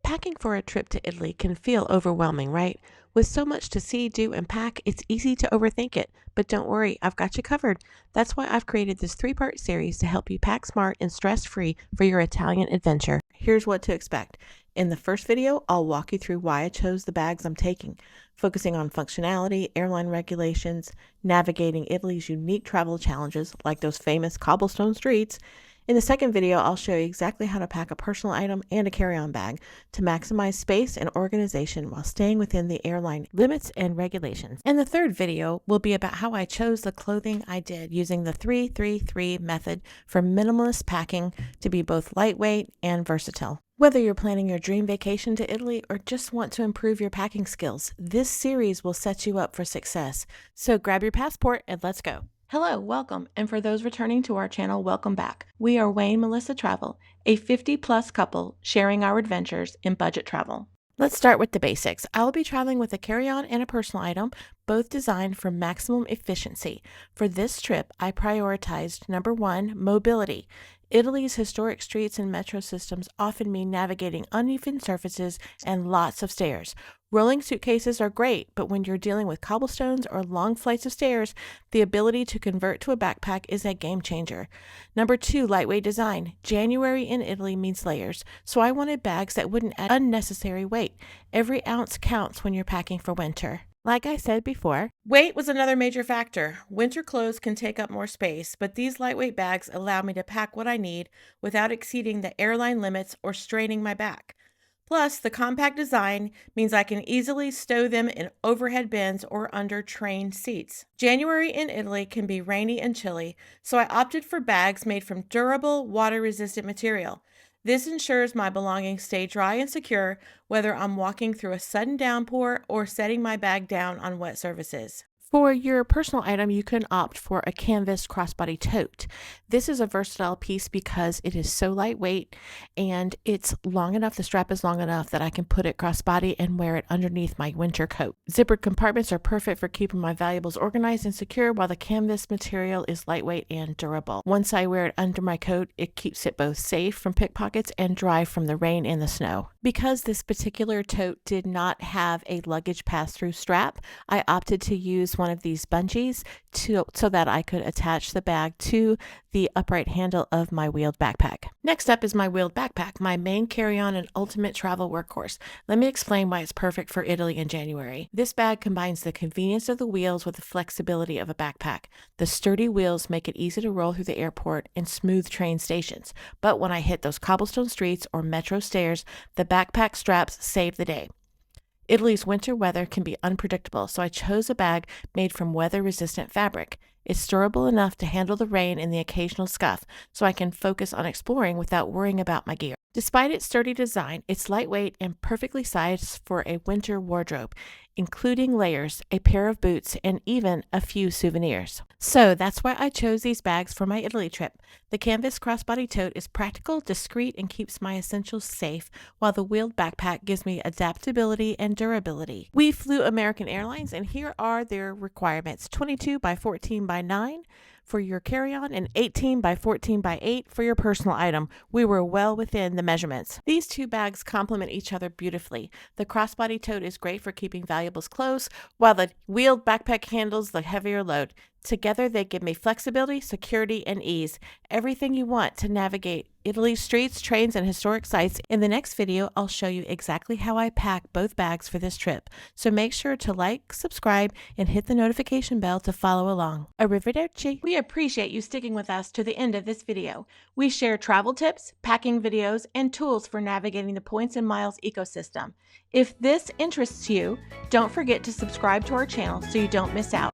Packing for a trip to Italy can feel overwhelming, right? With so much to see, do, and pack, it's easy to overthink it. But don't worry, I've got you covered. That's why I've created this 3-part series to help you pack smart and stress-free for your Italian adventure. Here's what to expect. In the first video, I'll walk you through why I chose the bags I'm taking, focusing on functionality, airline regulations, navigating Italy's unique travel challenges like those famous cobblestone streets. In the second video, I'll show you exactly how to pack a personal item and a carry-on bag to maximize space and organization while staying within the airline limits and regulations. And the third video will be about how I chose the clothing I did using the 3-3-3 method for minimalist packing to be both lightweight and versatile. Whether you're planning your dream vacation to Italy or just want to improve your packing skills, this series will set you up for success. So grab your passport and let's go. Hello, welcome, and for those returning to our channel, welcome back. We are Wayne Melissa Travel, a 50-plus couple sharing our adventures in budget travel. Let's start with the basics. I'll be traveling with a carry-on and a personal item, both designed for maximum efficiency. For this trip, I prioritized number 1, mobility. Italy's historic streets and metro systems often mean navigating uneven surfaces and lots of stairs. Rolling suitcases are great, but when you're dealing with cobblestones or long flights of stairs, the ability to convert to a backpack is a game changer. Number 2, lightweight design. January in Italy means layers, so I wanted bags that wouldn't add unnecessary weight. Every ounce counts when you're packing for winter. Like I said before, weight was another major factor. Winter clothes can take up more space, but these lightweight bags allow me to pack what I need without exceeding the airline limits or straining my back. Plus, the compact design means I can easily stow them in overhead bins or under train seats. January in Italy can be rainy and chilly, so I opted for bags made from durable, water-resistant material. This ensures my belongings stay dry and secure, whether I'm walking through a sudden downpour or setting my bag down on wet surfaces. For your personal item, you can opt for a canvas crossbody tote. This is a versatile piece because it is so lightweight and it's long enough, the strap is long enough that I can put it crossbody and wear it underneath my winter coat. Zippered compartments are perfect for keeping my valuables organized and secure, while the canvas material is lightweight and durable. Once I wear it under my coat, it keeps it both safe from pickpockets and dry from the rain and the snow. Because this particular tote did not have a luggage pass-through strap, I opted to use one of these bungees so that I could attach the bag to the upright handle of my wheeled backpack. Next up is my wheeled backpack, my main carry-on and ultimate travel workhorse. Let me explain why it's perfect for Italy in January. This bag combines the convenience of the wheels with the flexibility of a backpack. The sturdy wheels make it easy to roll through the airport and smooth train stations. But when I hit those cobblestone streets or metro stairs, the backpack straps save the day. Italy's winter weather can be unpredictable, so I chose a bag made from weather-resistant fabric. It's durable enough to handle the rain and the occasional scuff, so I can focus on exploring without worrying about my gear. Despite its sturdy design, it's lightweight and perfectly sized for a winter wardrobe, including layers, a pair of boots, and even a few souvenirs. So that's why I chose these bags for my Italy trip. The canvas crossbody tote is practical, discreet, and keeps my essentials safe, while the wheeled backpack gives me adaptability and durability. We flew American Airlines, and here are their requirements: 22 by 14 by 9 for your carry-on and 18 by 14 by 8 for your personal item. We were well within the measurements. These two bags complement each other beautifully. The crossbody tote is great for keeping valuables close, while the wheeled backpack handles the heavier load. Together, they give me flexibility, security, and ease. Everything you want to navigate Italy's streets, trains, and historic sites. In the next video, I'll show you exactly how I pack both bags for this trip. So make sure to like, subscribe, and hit the notification bell to follow along. Arrivederci. We appreciate you sticking with us to the end of this video. We share travel tips, packing videos, and tools for navigating the points and miles ecosystem. If this interests you, don't forget to subscribe to our channel so you don't miss out.